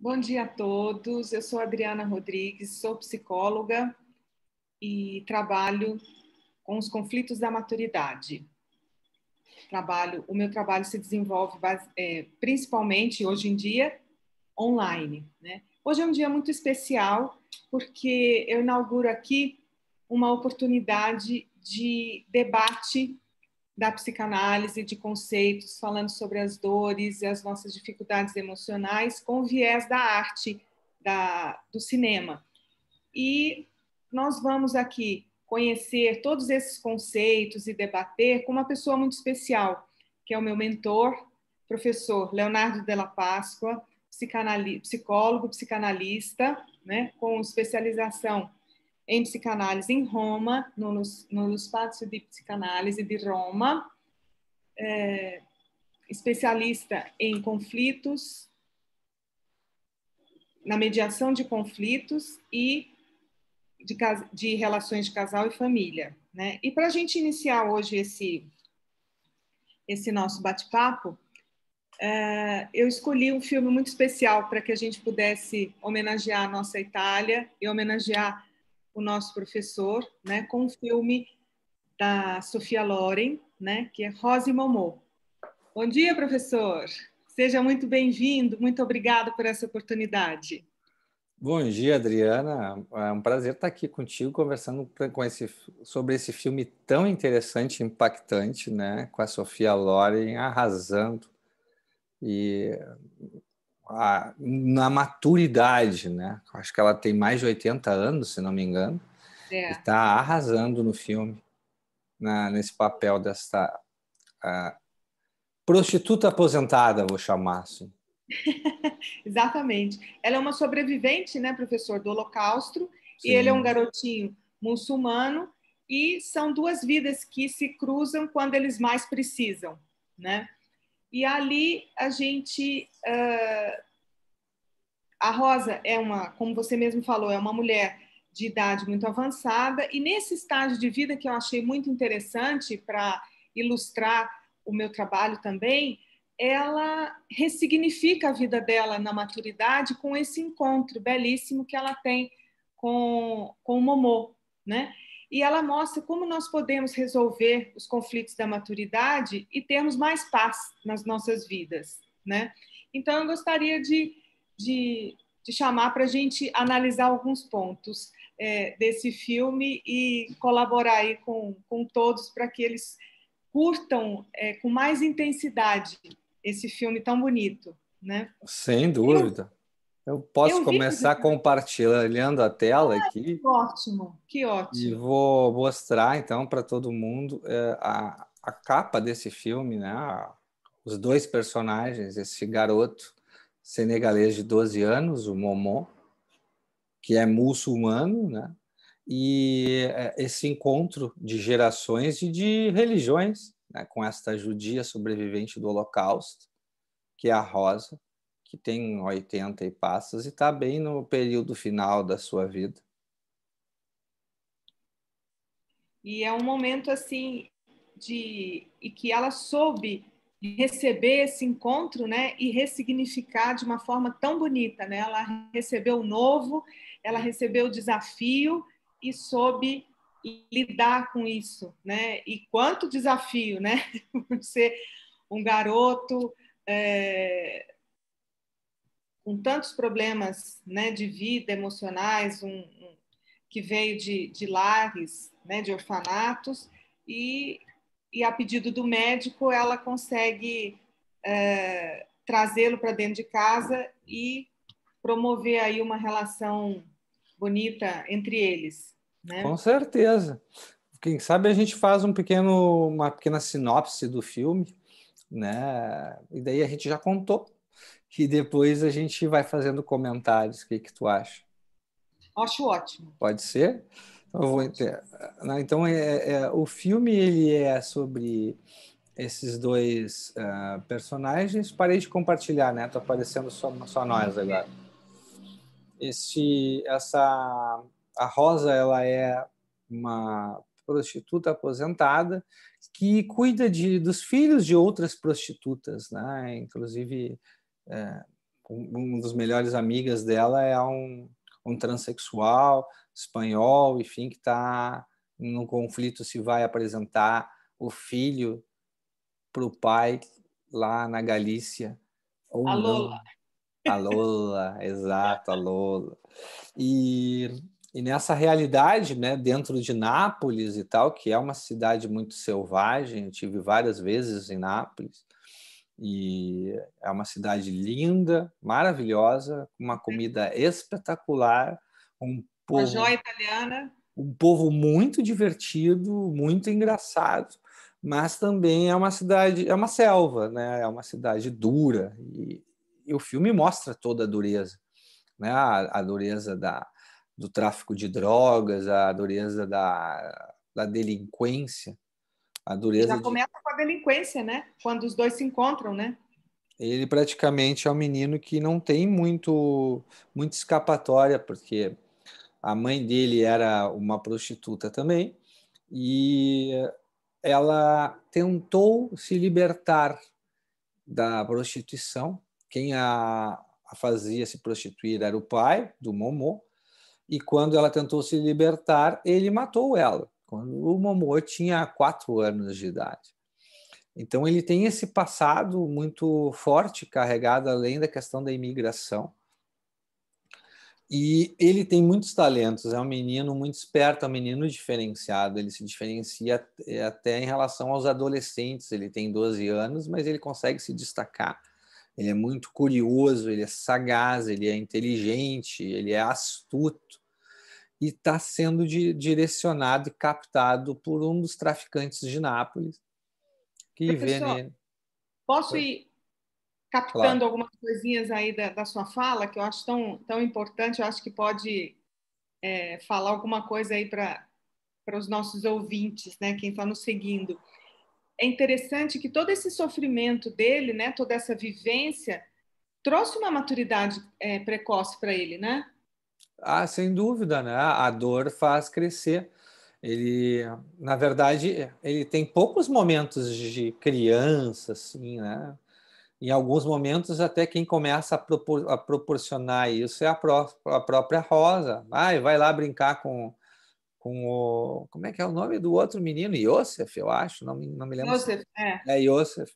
Bom dia a todos. Eu sou Adriana Rodrigues, sou psicóloga e trabalho com os conflitos da maturidade. O meu trabalho se desenvolve principalmente hoje em dia online, né? Hoje é um dia muito especial porque eu inauguro aqui uma oportunidade de debate da psicanálise, de conceitos, falando sobre as dores e as nossas dificuldades emocionais com o viés da arte, do cinema. E nós vamos aqui conhecer todos esses conceitos e debater com uma pessoa muito especial, que é o meu mentor, professor Leonardo Della Páscoa, psicólogo, psicanalista, né, com especialização em psicanálise em Roma, no Spazio di Psicanálise de Roma, especialista em conflitos, na mediação de conflitos e de relações de casal e família, né? E para a gente iniciar hoje esse nosso bate-papo, eu escolhi um filme muito especial para que a gente pudesse homenagear a nossa Itália e homenagear o nosso professor, né? Com um filme da Sofia Loren, né? Que é Rosa e Momô. Bom dia, professor. Seja muito bem-vindo. Muito obrigada por essa oportunidade. Bom dia, Adriana. É um prazer estar aqui contigo conversando sobre esse filme tão interessante e impactante, né? Com a Sofia Loren arrasando e na maturidade, né? Acho que ela tem mais de 80 anos, se não me engano, e está arrasando no filme, nesse papel dessa prostituta aposentada, vou chamar assim. Exatamente. Ela é uma sobrevivente, né, professor, do Holocausto, Sim. E ele é um garotinho muçulmano, e são duas vidas que se cruzam quando eles mais precisam, né? E ali a gente... a Rosa é como você mesmo falou, é uma mulher de idade muito avançada, e nesse estágio de vida que eu achei muito interessante para ilustrar o meu trabalho também, ela ressignifica a vida dela na maturidade com esse encontro belíssimo que ela tem com o Momô, né? E ela mostra como nós podemos resolver os conflitos da maturidade e termos mais paz nas nossas vidas, né? Então, eu gostaria de chamar para a gente analisar alguns pontos desse filme e colaborar aí com todos para que eles curtam com mais intensidade esse filme tão bonito, né? Sem dúvida. Eu posso Eu vi... começar compartilhando a tela aqui. Ótimo, que E ótimo. vou mostrar, então, para todo mundo a capa desse filme, né? Os dois personagens, esse garoto senegalês de 12 anos, o Momô, que é muçulmano, né? E esse encontro de gerações e de religiões, né? Com esta judia sobrevivente do Holocausto, que é a Rosa, que tem 80 e passas e está bem no período final da sua vida. E é um momento assim e que ela soube receber esse encontro, né, e ressignificar de uma forma tão bonita, né? Ela recebeu o novo, ela recebeu o desafio e soube lidar com isso, né? E quanto desafio, né? Ser um garoto com tantos problemas, né, de vida, emocionais, que veio de lares, né, de orfanatos, e a pedido do médico ela consegue trazê-lo para dentro de casa e promover aí uma relação bonita entre eles, né? Com certeza. Quem sabe a gente faz uma pequena sinopse do filme, né? E daí a gente já contou. E depois a gente vai fazendo comentários. O que tu acha? Acho ótimo. Pode ser? Então, então o filme ele é sobre esses dois personagens. Parei de compartilhar, né? Tô aparecendo só nós agora. A Rosa, ela é uma prostituta aposentada que cuida dos filhos de outras prostitutas, né? Inclusive um dos melhores amigas dela é um transexual espanhol, enfim, que está num conflito se vai apresentar o filho para o pai lá na Galícia ou A não. Lola. A Lola, exato, a Lola. E nessa realidade, né, dentro de Nápoles e tal, que é uma cidade muito selvagem, eu tive várias vezes em Nápoles, e é uma cidade linda, maravilhosa, uma comida espetacular, um A povo, joia italiana. um povo muito divertido, muito engraçado, mas também é uma cidade, é uma selva, né? É uma cidade dura, e o filme mostra toda a dureza, né? A dureza do tráfico de drogas, a dureza da delinquência, a E já dureza de... começa com a delinquência, né? Quando os dois se encontram, né? Ele praticamente é um menino que não tem muita escapatória, porque a mãe dele era uma prostituta também, e ela tentou se libertar da prostituição. Quem a fazia se prostituir era o pai do Momô, e quando ela tentou se libertar, ele matou ela, quando o Momô tinha 4 anos de idade. Então ele tem esse passado muito forte, carregado além da questão da imigração. E ele tem muitos talentos, é um menino muito esperto, é um menino diferenciado, ele se diferencia até em relação aos adolescentes, ele tem 12 anos, mas ele consegue se destacar. Ele é muito curioso, ele é sagaz, ele é inteligente, ele é astuto e está sendo direcionado e captado por um dos traficantes de Nápoles, que vê Professor, nele. posso ir captando Claro. algumas coisinhas aí da sua fala, que eu acho tão importante, eu acho que pode falar alguma coisa aí para os nossos ouvintes, né, quem está nos seguindo. É interessante que todo esse sofrimento dele, né, toda essa vivência, trouxe uma maturidade precoce para ele, né? Ah, sem dúvida, né? A dor faz crescer. Ele, na verdade, ele tem poucos momentos de criança, assim, né? Em alguns momentos, até quem começa a proporcionar isso é a própria Rosa. Vai lá brincar com o... Como é que é o nome do outro menino? Iosef, eu acho, não me lembro. Joseph, É Iosef,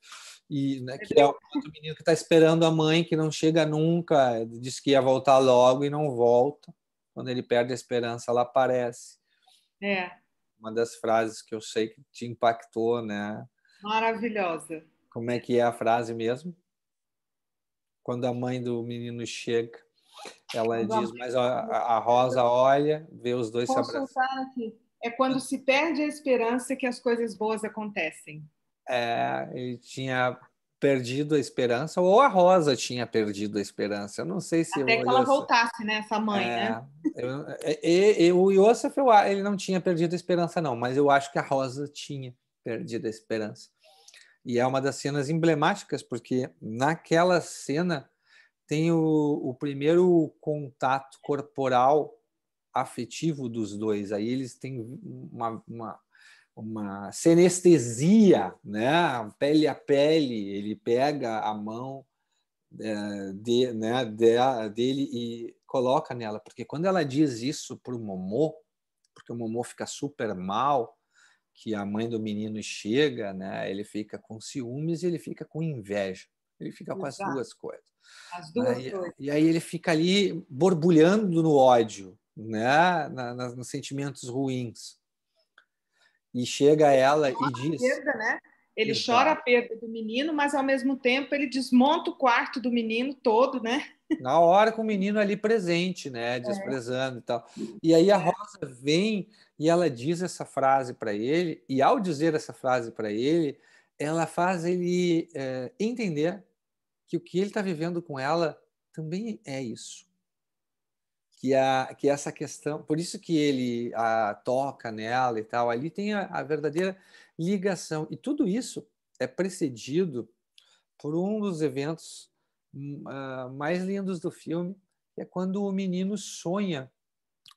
e, né, que é o hebreu, outro menino que está esperando a mãe, que não chega nunca, disse que ia voltar logo e não volta. Quando ele perde a esperança, ela aparece. é, Uma das frases que eu sei que te impactou, né? maravilhosa. Como é que é a frase mesmo? Quando a mãe do menino chega, ela Quando a diz, mãe mas a Rosa olha, vê os dois se abraçando. consultar aqui, é quando se perde a esperança que as coisas boas acontecem. Ele tinha perdido a esperança, ou a Rosa tinha perdido a esperança. Eu não sei se Até o que ela Iosef... voltasse, né, essa mãe, né? É, o Iosef, ele não tinha perdido a esperança, não, mas eu acho que a Rosa tinha perdido a esperança. E é uma das cenas emblemáticas, porque naquela cena tem o primeiro contato corporal afetivo dos dois. Aí eles têm uma sinestesia, né? Pele a pele, ele pega a mão dele e coloca nela, porque quando ela diz isso para o Momô, porque o Momô fica super mal, que a mãe do menino chega, né? Ele fica com ciúmes e ele fica com inveja, ele fica com as Exato, duas coisas. as duas Aí, coisas. e aí ele fica ali borbulhando no ódio, né? Nos sentimentos ruins. E chega ela e diz: Perda, né? Ele chora a exato. perda do menino, mas ao mesmo tempo ele desmonta o quarto do menino todo, né? Na hora com o menino ali presente, né, desprezando e tal. E aí a Rosa vem e ela diz essa frase para ele, e ao dizer essa frase para ele, ela faz ele entender que o que ele está vivendo com ela também é isso. Que essa questão, por isso que ele toca nela e tal, ali tem a verdadeira ligação. E tudo isso é precedido por um dos eventos mais lindos do filme, que é quando o menino sonha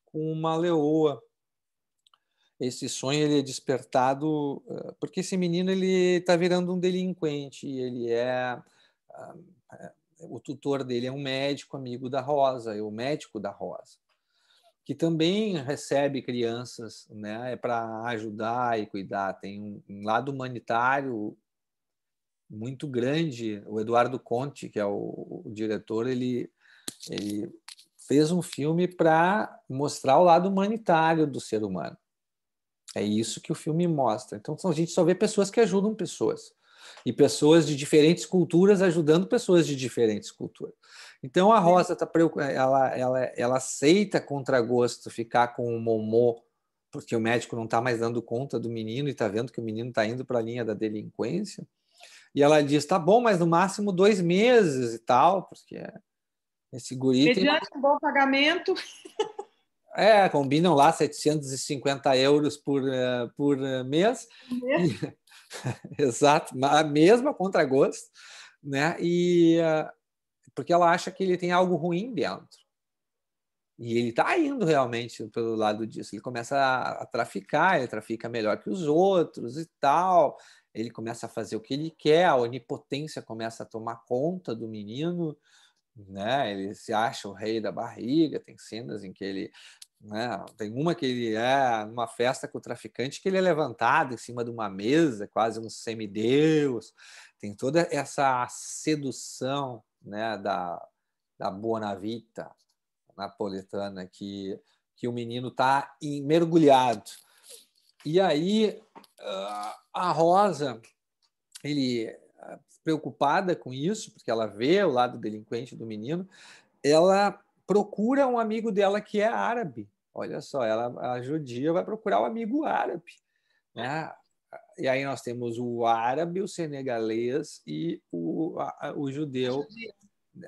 com uma leoa. Esse sonho ele é despertado porque esse menino ele está virando um delinquente, ele o tutor dele é um médico amigo da Rosa, é o médico da Rosa, que também recebe crianças, né, para ajudar e cuidar. Tem um lado humanitário muito grande. O Eduardo Conti, que é o diretor, ele fez um filme para mostrar o lado humanitário do ser humano. É isso que o filme mostra. Então, a gente só vê pessoas que ajudam pessoas. E pessoas de diferentes culturas ajudando pessoas de diferentes culturas. Então, a Rosa ela aceita a contragosto ficar com o Momô, porque o médico não está mais dando conta do menino e está vendo que o menino está indo para a linha da delinquência. E ela diz, tá bom, mas no máximo 2 meses e tal, porque esse guri tem... Mediante um bom pagamento. Combinam lá 750 euros por mês. E, exato, a mesma contragosto, né? E porque ela acha que ele tem algo ruim dentro. E ele está indo realmente pelo lado disso. Ele começa a traficar, ele trafica melhor que os outros e tal. Ele começa a fazer o que ele quer, a onipotência começa a tomar conta do menino, né? Ele se acha o rei da barriga. Tem cenas em que ele, né? Tem uma que ele é numa festa com o traficante, que ele é levantado em cima de uma mesa, quase um semideus. Tem toda essa sedução, né, da Buona Vita napolitana, que o menino está mergulhado. E aí a Rosa, preocupada com isso, porque ela vê o lado delinquente do menino, ela procura um amigo dela que é árabe. Olha só, a judia vai procurar o amigo árabe, né? E aí nós temos o árabe, o senegalês e o judeu,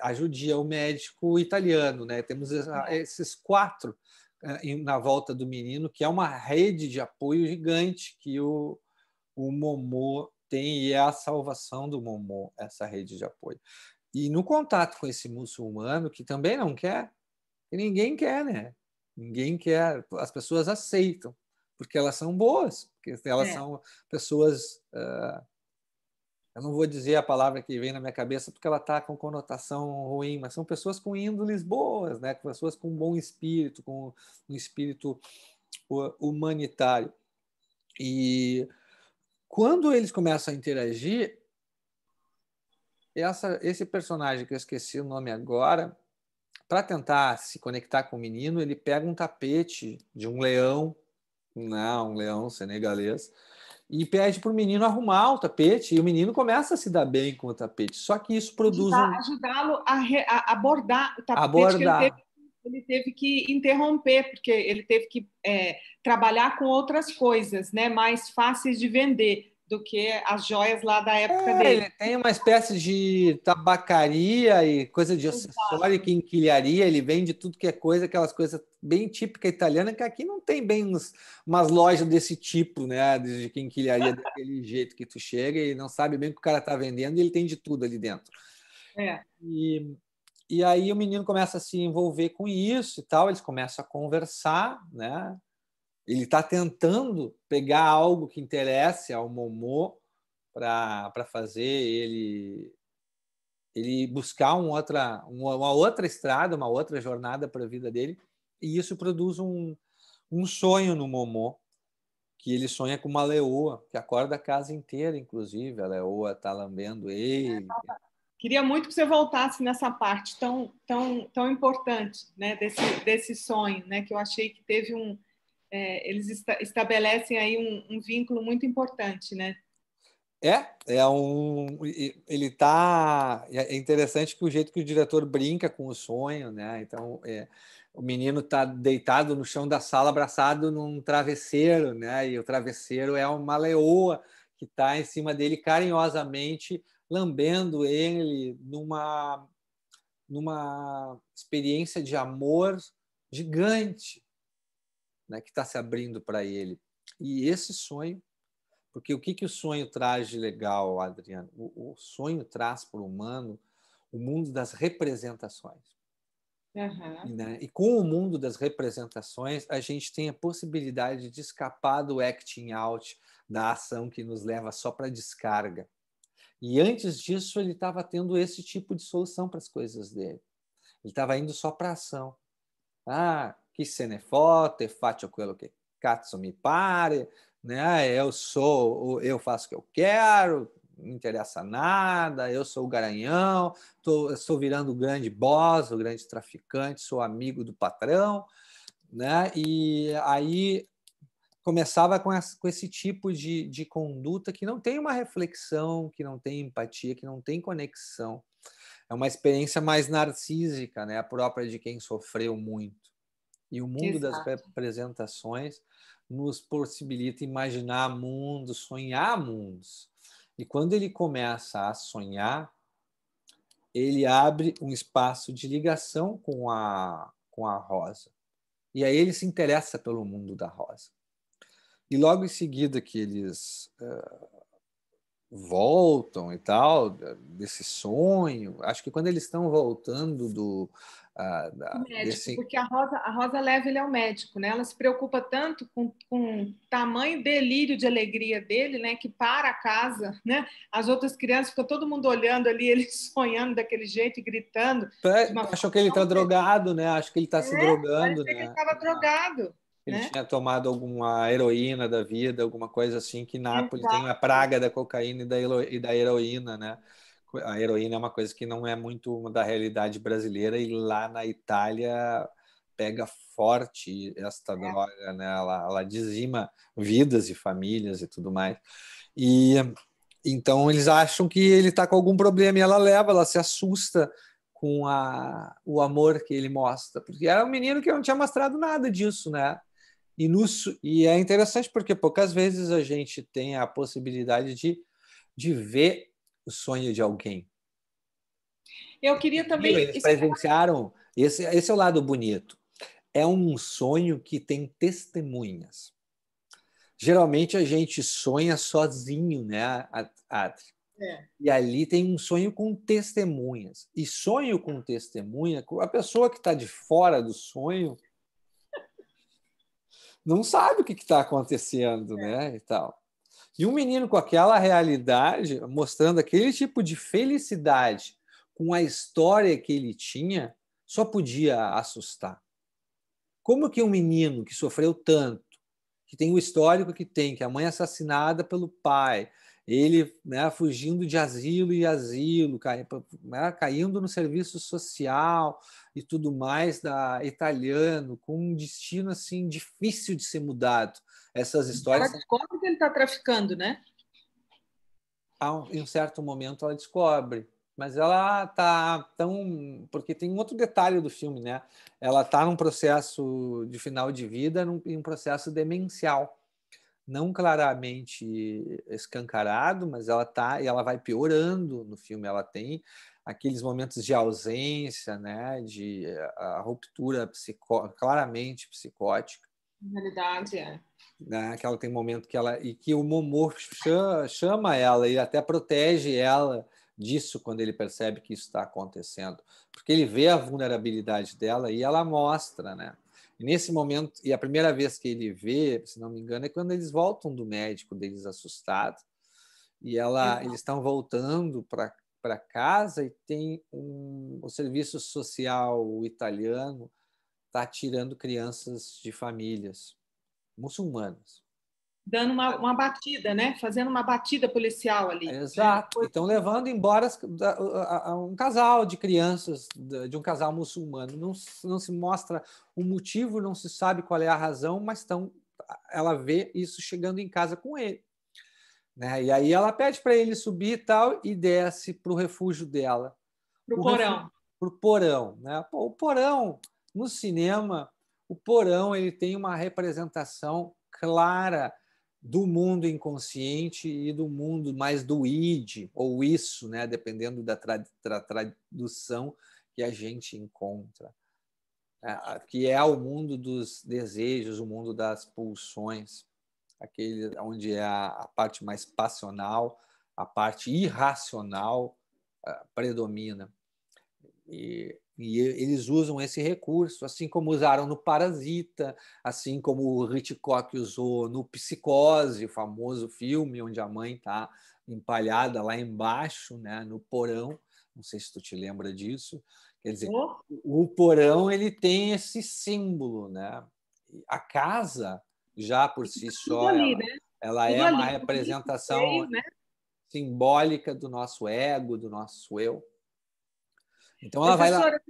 a judia, o médico italiano, né? Temos esses 4 na volta do menino, que é uma rede de apoio gigante que o Momô tem, e é a salvação do Momô, essa rede de apoio. E no contato com esse muçulmano, que também não quer, e ninguém quer, né? Ninguém quer, as pessoas aceitam, porque elas são boas, porque elas são pessoas... eu não vou dizer a palavra que vem na minha cabeça porque ela está com conotação ruim, mas são pessoas com índoles boas, né? Pessoas com um bom espírito, com um espírito humanitário. E quando eles começam a interagir, esse personagem, que eu esqueci o nome agora, para tentar se conectar com o menino, ele pega um tapete de um leão, um leão senegalês, e pede para o menino arrumar o tapete, e o menino começa a se dar bem com o tapete. Só que isso produz Ajudá-lo a abordar o tapete que abordar. ele teve que interromper, porque ele teve que trabalhar com outras coisas, né, mais fáceis de vender do que as joias lá da época dele. Ele tem uma espécie de tabacaria e coisa de acessório, quinquilharia, ele vende tudo que é coisa, aquelas coisas bem típicas italianas, que aqui não tem bem umas lojas desse tipo, né, de quinquilharia, daquele jeito que tu chega e não sabe bem o que o cara está vendendo, e ele tem de tudo ali dentro. E aí o menino começa a se envolver com isso e tal, eles começam a conversar, né? Ele está tentando pegar algo que interesse ao Momô para fazer ele buscar uma outra estrada, uma outra jornada para a vida dele, e isso produz um sonho no Momô, que ele sonha com uma leoa, que acorda a casa inteira, inclusive, a leoa está lambendo ele. Queria muito que você voltasse nessa parte tão importante, né, desse sonho, né, que eu achei que teve eles estabelecem aí um vínculo muito importante, né? Ele tá. É interessante que o jeito que o diretor brinca com o sonho, né? Então, o menino está deitado no chão da sala, abraçado num travesseiro, né? E o travesseiro é uma leoa que está em cima dele carinhosamente, lambendo ele numa experiência de amor gigante, né? Que está se abrindo para ele. E esse sonho. Porque o que o sonho traz de legal, Adriano? O sonho traz para o humano o mundo das representações. Uhum. Né? E com o mundo das representações, a gente tem a possibilidade de escapar do acting out, da ação que nos leva só para descarga. E antes disso, ele estava tendo esse tipo de solução para as coisas dele. Ele estava indo só para a ação. Ah, chi se ne fotte, faccio quello che cazzo mi pare, né? Eu faço o que eu quero, não interessa nada, eu sou o garanhão, estou virando o grande boss, o grande traficante, sou amigo do patrão, né? E aí começava com esse tipo de conduta que não tem uma reflexão, que não tem empatia, que não tem conexão. É uma experiência mais narcísica, né? A própria de quem sofreu muito. E o mundo das Exato. representações nos possibilita imaginar mundos, sonhar mundos. E quando ele começa a sonhar, ele abre um espaço de ligação com a Rosa. E aí ele se interessa pelo mundo da Rosa. E logo em seguida que eles voltam e tal, desse sonho, acho que quando eles estão voltando O médico, desse... porque a Rosa leva ele ao médico, né? Ela se preocupa tanto com o tamanho delírio de alegria dele, né? Que para a casa, né? As outras crianças ficam todo mundo olhando ali, ele sonhando daquele jeito e gritando de uma Acham forma que ele está tão drogado, né? Acho que ele está se drogando, parecia que ele né? estava drogado, Ele né? tinha tomado alguma heroína da vida, alguma coisa assim, que Nápoles tem a Exato. praga da cocaína e da heroína, né? A heroína é uma coisa que não é muito da realidade brasileira e lá na Itália pega forte esta droga, né? Ela dizima vidas e famílias e tudo mais. E então eles acham que ele está com algum problema e ela leva, ela se assusta com o amor que ele mostra, porque era um menino que não tinha mostrado nada disso, né? E é interessante porque poucas vezes a gente tem a possibilidade de ver o sonho de alguém. Eu queria Viram? também. Eles presenciaram. Esse é o lado bonito. É um sonho que tem testemunhas. Geralmente a gente sonha sozinho, né, Adri? É. E ali tem um sonho com testemunhas. E sonho com testemunha, a pessoa que está de fora do sonho não sabe o que está acontecendo, né? E tal. E um menino com aquela realidade, mostrando aquele tipo de felicidade com a história que ele tinha, só podia assustar. Como que um menino que sofreu tanto, que tem o histórico que tem, que a mãe é assassinada pelo pai, ele, né, fugindo de asilo e asilo, caindo no serviço social e tudo mais da italiano, com um destino assim difícil de ser mudado. Essas Ela histórias, descobre que ele está traficando, né? em um certo momento, ela descobre. Mas ela tá tão... Porque tem um outro detalhe do filme, né? Ela tá num processo de final de vida, em um processo demencial. Não claramente escancarado, mas ela tá e ela vai piorando no filme. Ela tem aqueles momentos de ausência, né? De a ruptura claramente psicótica. Na realidade, é. Né? Que ela tem um momento que ela e que o Momô chama ela e até protege ela disso quando ele percebe que isso está acontecendo, porque ele vê a vulnerabilidade dela e ela mostra, né? E nesse momento, e a primeira vez que ele vê, se não me engano, é quando eles voltam do médico deles assustados e eles estão voltando para casa e tem o serviço social italiano está tirando crianças de famílias muçulmanas. Dando uma batida, né? Fazendo uma batida policial ali, né? Exato. E estão levando embora um casal de crianças de um casal muçulmano. Não se mostra o motivo, não se sabe qual é a razão, mas ela vê isso chegando em casa com ele. Né? E aí ela pede para ele subir e tal e desce para o refúgio dela. Pro porão. Para o porão. Né? Pô, o porão, no cinema, o porão ele tem uma representação clara do mundo inconsciente e do mundo mais do id, ou isso, né? Dependendo da tradução que a gente encontra. Que é o mundo dos desejos, o mundo das pulsões, aquele onde é a parte mais passional, a parte irracional predomina. E E eles usam esse recurso, assim como usaram no Parasita, assim como o Hitchcock usou no Psicose, o famoso filme onde a mãe está empalhada lá embaixo, né, no porão. Não sei se tu te lembra disso. Quer dizer, o porão ele tem esse símbolo, né? A casa, já por si Tudo só, ali, né? ela Tudo é uma ali. representação Seio, né? simbólica do nosso ego, do nosso eu. Então ela vai lá. Professora,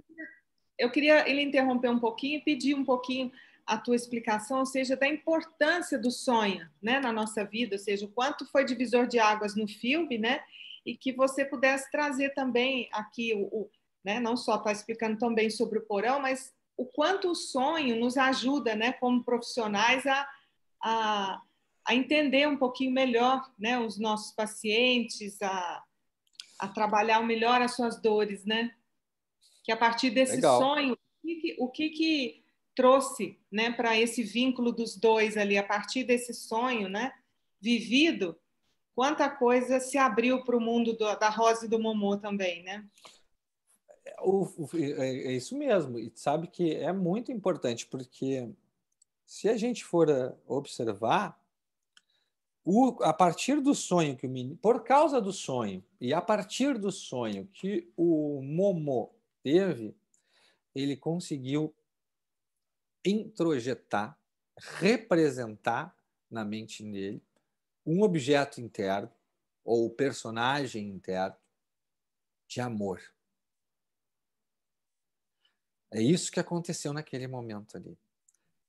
eu queria ele interromper um pouquinho e pedir um pouquinho a tua explicação, ou seja, da importância do sonho, né, na nossa vida, ou seja, o quanto foi divisor de águas no filme, né, e que você pudesse trazer também aqui né, não só está explicando tão bem sobre o porão, mas o quanto o sonho nos ajuda, né, como profissionais a, a entender um pouquinho melhor, né, os nossos pacientes, a trabalhar melhor as suas dores, né? Que a partir desse Legal. sonho, o que trouxe, né, para esse vínculo dos dois ali, a partir desse sonho, né, vivido, quanta coisa se abriu para o mundo da Rosa e do Momô também, né? É isso mesmo. E sabe que é muito importante, porque se a gente for observar, a partir do sonho que o menino, por causa do sonho, e a partir do sonho que o Momô teve, ele conseguiu introjetar, representar na mente dele um objeto interno ou personagem interno de amor. É isso que aconteceu naquele momento ali.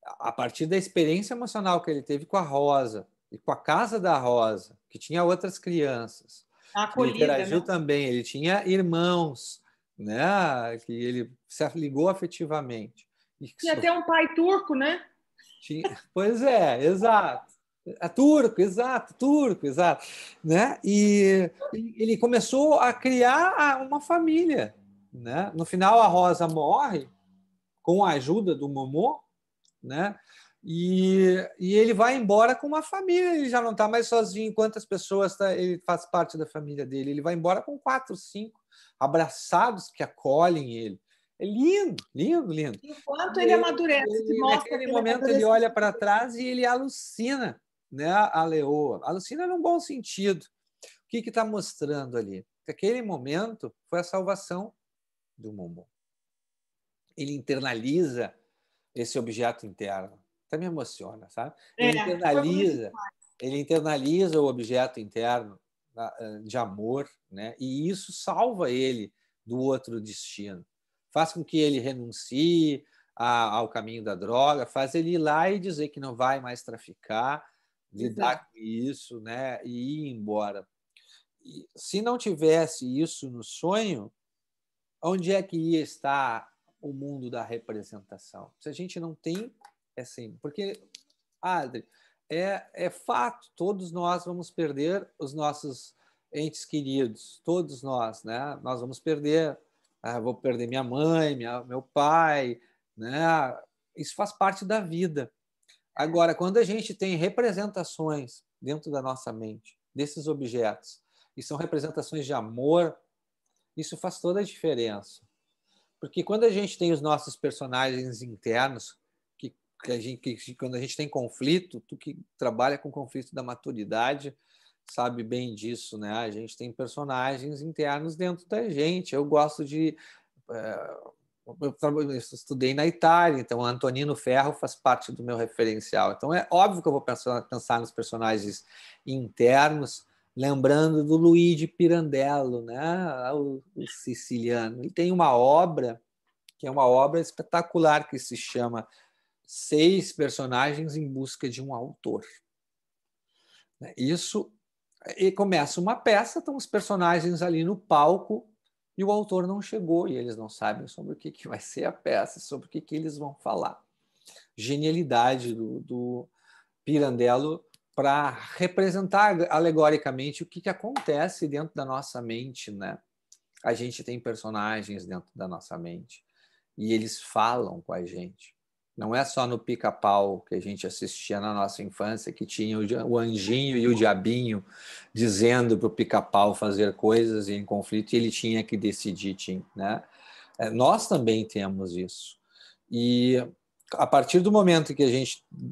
A partir da experiência emocional que ele teve com a Rosa e com a casa da Rosa, que tinha outras crianças, A que ele acolhida, interagiu né? também, ele tinha irmãos, né, que ele se ligou afetivamente. E até um pai turco, né? Pois é, exato. É turco, exato, né? E ele começou a criar uma família, né? No final a Rosa morre com a ajuda do Momô, né? E ele vai embora com uma família, ele já não está mais sozinho. Quantas pessoas ele faz parte da família dele? Ele vai embora com 4, 5 abraçados que acolhem ele. É lindo, lindo, lindo. Enquanto ele amadurece, se mostra Naquele que ele momento ele amadureceu. olha para trás e ele alucina, né, a leoa. Alucina num bom sentido. O que está mostrando ali? Que aquele momento foi a salvação do Momô. Ele internaliza esse objeto interno. Até me emociona, sabe? Foi bonito. Ele internaliza o objeto interno de amor, né? E isso salva ele do outro destino. Faz com que ele renuncie ao caminho da droga, faz ele ir lá e dizer que não vai mais traficar, lidar Exato. com isso, né? E ir embora. E se não tivesse isso no sonho, onde é que ia estar o mundo da representação? Se a gente não tem, é assim, porque, Adri, é fato, todos nós vamos perder os nossos entes queridos, todos nós, né? Nós vamos perder, vou perder minha mãe, meu pai, né? Isso faz parte da vida. Agora, quando a gente tem representações dentro da nossa mente desses objetos, e são representações de amor, isso faz toda a diferença. Porque quando a gente tem os nossos personagens internos, quando a gente tem conflito, tu que trabalha com conflito da maturidade sabe bem disso, né? A gente tem personagens internos dentro da gente. Eu gosto de... eu estudei na Itália, então Antonino Ferro faz parte do meu referencial. Então é óbvio que eu vou pensar nos personagens internos, lembrando do Luigi Pirandello, né? O siciliano. Ele tem uma obra que é uma obra espetacular que se chama 6 personagens em busca de um autor. Isso, e começa uma peça, estão os personagens ali no palco e o autor não chegou e eles não sabem sobre o que vai ser a peça, sobre o que eles vão falar. Genialidade do Pirandello para representar alegoricamente o que acontece dentro da nossa mente, né? A gente tem personagens dentro da nossa mente e eles falam com a gente. Não é só no Pica-Pau que a gente assistia na nossa infância, que tinha o anjinho e o diabinho dizendo para o Pica-Pau fazer coisas em conflito e ele tinha que decidir, né? Nós também temos isso. E a partir do momento em que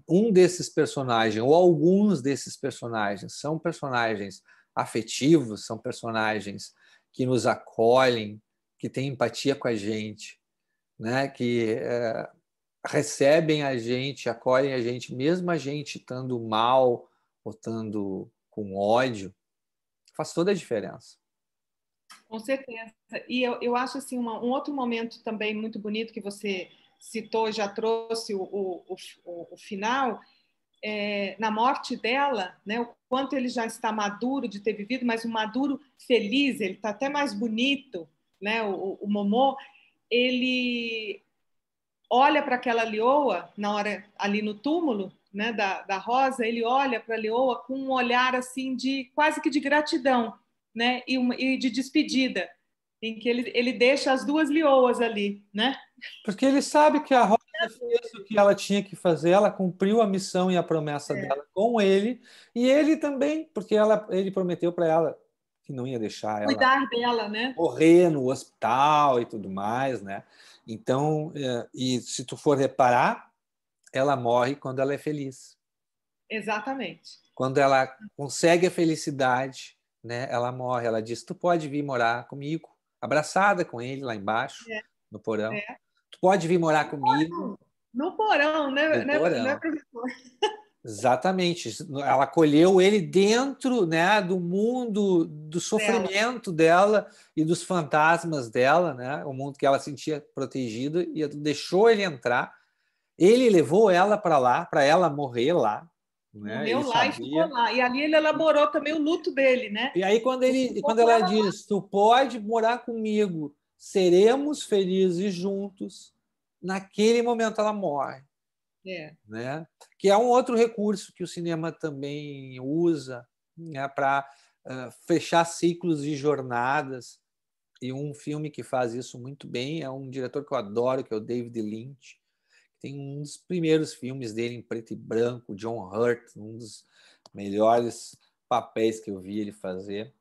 um desses personagens, ou alguns desses personagens, são personagens afetivos, são personagens que nos acolhem, que têm empatia com a gente, né? Que recebem a gente, acolhem a gente, mesmo a gente estando mal ou estando com ódio, faz toda a diferença. Com certeza. E eu acho assim, um outro momento também muito bonito que você citou, já trouxe o final, na morte dela, né, o quanto ele já está maduro de ter vivido, mas um maduro feliz, ele está até mais bonito, né, o Momô, ele olha para aquela leoa, na hora ali no túmulo, né, da Rosa, ele olha para a leoa com um olhar assim de quase que de gratidão, né, e de despedida, em que ele deixa as duas leoas ali, né? Porque ele sabe que a Rosa fez o que ela tinha que fazer, ela cumpriu a missão e a promessa dela com ele, e ele também, porque ele prometeu para ela que não ia deixar ela Cuidar dela, né? morrer no hospital e tudo mais, né? Então, e se tu for reparar, ela morre quando ela é feliz. Exatamente. Quando ela consegue a felicidade, né? Ela morre. Ela diz: "Tu pode vir morar comigo", abraçada com ele lá embaixo, no porão. É. "Tu pode vir morar comigo No porão, né? no Não é porão." professor? Exatamente. Ela acolheu ele dentro, né, do mundo do Dela. sofrimento dela e dos fantasmas dela, né, o mundo que ela sentia protegida, e deixou ele entrar. Ele levou ela para lá, para ela morrer lá, né? Morreu Ele lá e ficou sabia. lá. E ali ele elaborou também o luto dele, né? E aí Ficou quando com ela ela lá. diz: "Tu pode morar comigo, seremos felizes juntos", naquele momento ela morre. É. Né? Que é um outro recurso que o cinema também usa, né, para fechar ciclos de jornadas. E um filme que faz isso muito bem é um diretor que eu adoro, que é o David Lynch. Tem um dos primeiros filmes dele em preto e branco, John Hurt, um dos melhores papéis que eu vi ele fazer.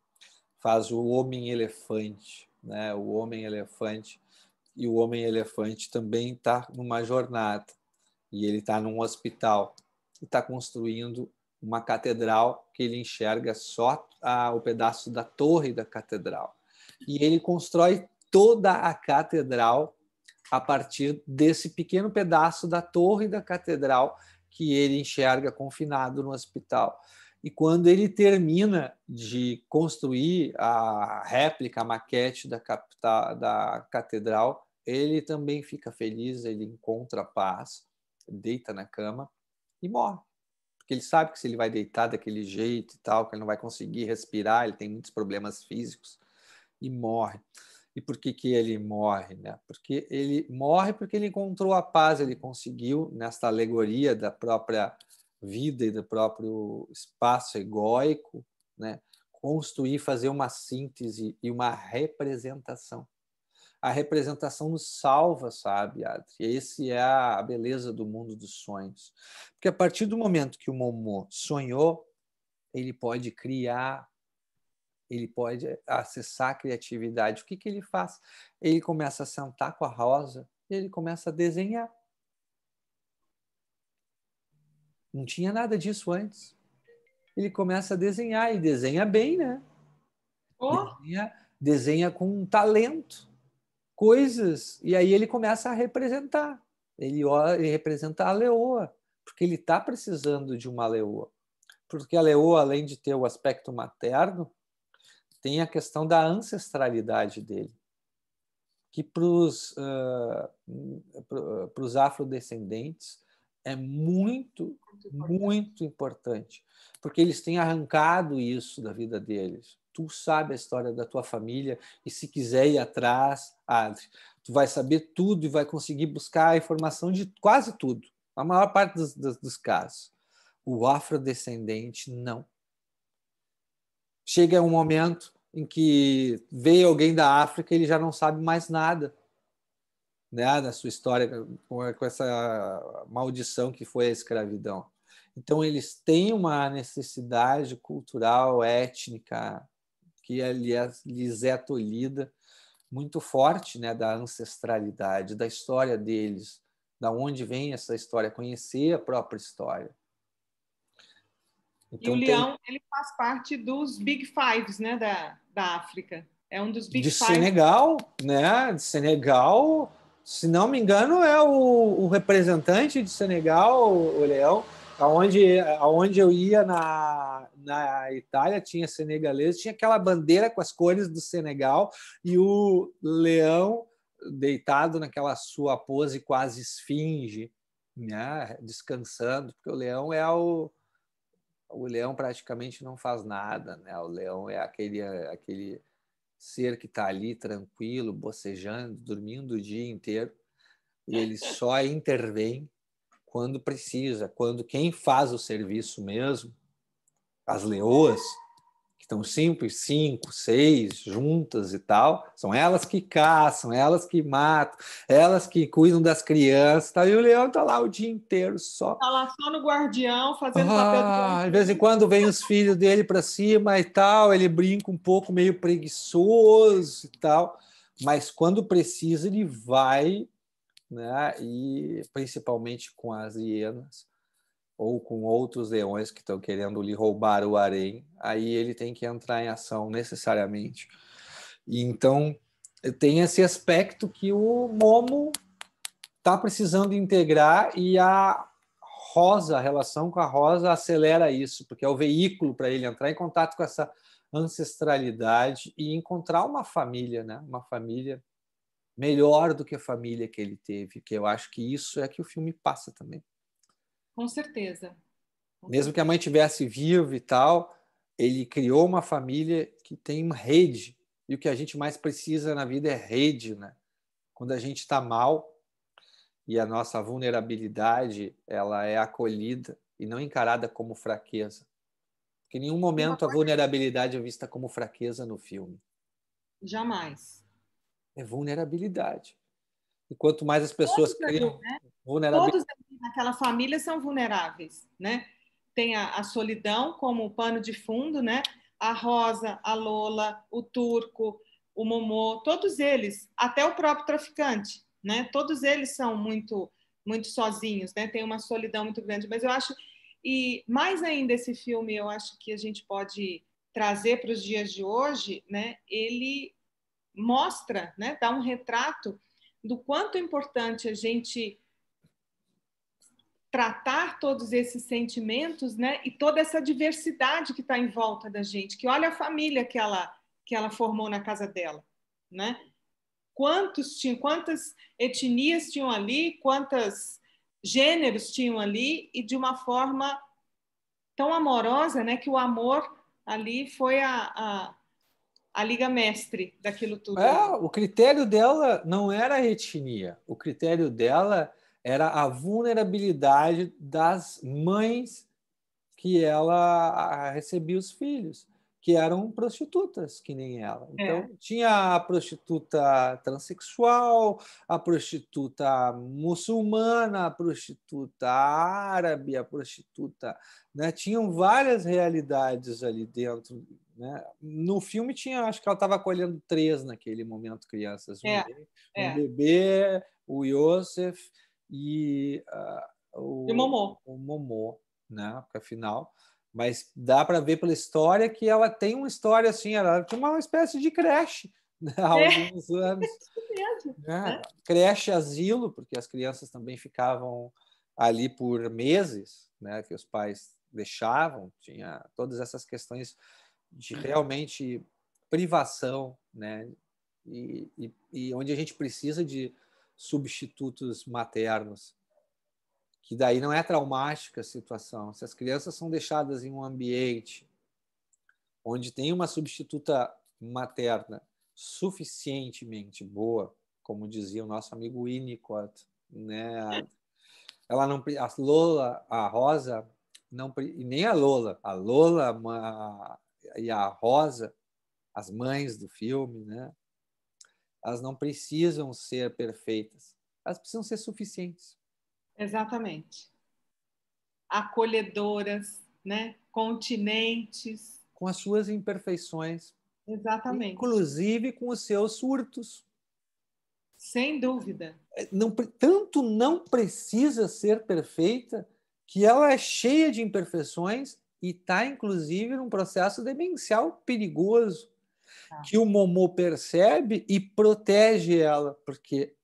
Faz o Homem-Elefante, né? O Homem-Elefante. E o Homem-Elefante também está numa jornada. E ele está num hospital e está construindo uma catedral que ele enxerga só o pedaço da torre da catedral. E ele constrói toda a catedral a partir desse pequeno pedaço da torre da catedral que ele enxerga confinado no hospital. E quando ele termina de construir a réplica, a maquete da catedral, ele também fica feliz, ele encontra paz, deita na cama e morre. Porque ele sabe que se ele vai deitar daquele jeito e tal, que ele não vai conseguir respirar, ele tem muitos problemas físicos, e morre. E por que ele morre? Né? Porque ele morre porque ele encontrou a paz, ele conseguiu, nesta alegoria da própria vida e do próprio espaço egóico, né? Construir, fazer uma síntese e uma representação. A representação nos salva, sabe, Adri? Esse é a beleza do mundo dos sonhos. Porque a partir do momento que o Momô sonhou, ele pode criar, ele pode acessar a criatividade. O que ele faz? Ele começa a sentar com a Rosa e ele começa a desenhar. Não tinha nada disso antes. Ele começa a desenhar, e desenha bem, né? Oh, Desenha com um talento, coisas, e aí ele começa a representar. Ele representa a leoa, porque ele está precisando de uma leoa. Porque a leoa, além de ter o aspecto materno, tem a questão da ancestralidade dele, que para os afrodescendentes é muito, muito importante, porque eles têm arrancado isso da vida deles. Tu sabe a história da tua família, e se quiser ir atrás, Adri, tu vai saber tudo e vai conseguir buscar a informação de quase tudo, a maior parte dos casos. O afrodescendente não. Chega um momento em que veio alguém da África e ele já não sabe mais nada, né, da sua história, com essa maldição que foi a escravidão. Então, eles têm uma necessidade cultural, étnica, que lhes é tolhida muito forte, né, da ancestralidade, da história deles, da onde vem essa história, conhecer a própria história. E o Então leão, ele faz parte dos Big Fives, né, da África. É um dos Big de Five. Senegal, né? De Senegal, se não me engano, é o representante de Senegal, o leão. Aonde eu ia na Itália, tinha senegalês, tinha aquela bandeira com as cores do Senegal e o leão deitado naquela sua pose quase esfinge, né? Descansando, porque o leão o leão praticamente não faz nada, né? O leão é aquele ser que está ali tranquilo, bocejando, dormindo o dia inteiro, e ele só intervém quando precisa, quando quem faz o serviço mesmo, as leoas, que estão cinco, seis juntas e tal, são elas que caçam, elas que matam, elas que cuidam das crianças, tá? E o leão está lá o dia inteiro só. Está lá só no guardião, fazendo papel de guardião. De vez em quando vem os filhos dele para cima e tal, ele brinca um pouco, meio preguiçoso e tal, mas quando precisa ele vai, né? E principalmente com as hienas ou com outros leões que estão querendo lhe roubar o harém, aí ele tem que entrar em ação necessariamente. E então tem esse aspecto que o Momo está precisando integrar, e a relação com a Rosa acelera isso, porque é o veículo para ele entrar em contato com essa ancestralidade e encontrar uma família, né? Uma família melhor do que a família que ele teve, que eu acho que isso é que o filme passa também. Com certeza. Mesmo que a mãe tivesse viva e tal, ele criou uma família que tem uma rede, e o que a gente mais precisa na vida é rede, né? Quando a gente está mal e a nossa vulnerabilidade ela é acolhida e não encarada como fraqueza. Porque em nenhum E uma momento a coisa, vulnerabilidade é vista como fraqueza no filme. jamais. É vulnerabilidade. E quanto mais as pessoas Todos ali, criam todos vulnerabilidade... ali naquela família são vulneráveis, né? Tem a solidão como pano de fundo, né? A Rosa, a Lola, o Turco, o Momô, todos eles, até o próprio traficante, né? Todos eles são muito sozinhos, né? Tem uma solidão muito grande, mas eu acho, e mais ainda esse filme, eu acho que a gente pode trazer para os dias de hoje, né? Ele mostra, né? Dá um retrato do quanto é importante a gente tratar todos esses sentimentos, né? E toda essa diversidade que está em volta da gente. Que olha a família que ela formou na casa dela, né? Quantas etnias tinham ali, quantos gêneros tinham ali, e de uma forma tão amorosa, né? Que o amor ali foi a liga mestre daquilo tudo ali. O critério dela não era a etnia, o critério dela era a vulnerabilidade das mães que ela recebia os filhos, que eram prostitutas, que nem ela. É, Então, tinha a prostituta transexual, a prostituta muçulmana, a prostituta árabe, a prostituta... Né? Tinham várias realidades ali dentro. Né? No filme tinha, acho que ela estava acolhendo 3 naquele momento, crianças. é, Um é. bebê, o Yosef e E o Momô. o Momô, né? Porque afinal, mas dá para ver pela história que ela tem uma história assim, ela tem uma espécie de creche, né? Há É, alguns anos, isso mesmo, né? né? Creche, asilo, porque as crianças também ficavam ali por meses, né? Que os pais deixavam, tinha todas essas questões de realmente privação, né? E onde a gente precisa de substitutos maternos, que daí não é traumática a situação. Se as crianças são deixadas em um ambiente onde tem uma substituta materna suficientemente boa, como dizia o nosso amigo Winnicott, né? Ela não, a Lola, a Rosa, não, e nem a Lola e a Rosa, as mães do filme, né? Elas não precisam ser perfeitas, elas precisam ser suficientes. Exatamente. Acolhedoras, né? Continentes. Com as suas imperfeições. Exatamente. Inclusive com os seus surtos. Sem dúvida. Tanto não precisa ser perfeita que ela é cheia de imperfeições e está, inclusive, num processo demencial perigoso, que o Momô percebe e protege ela, porque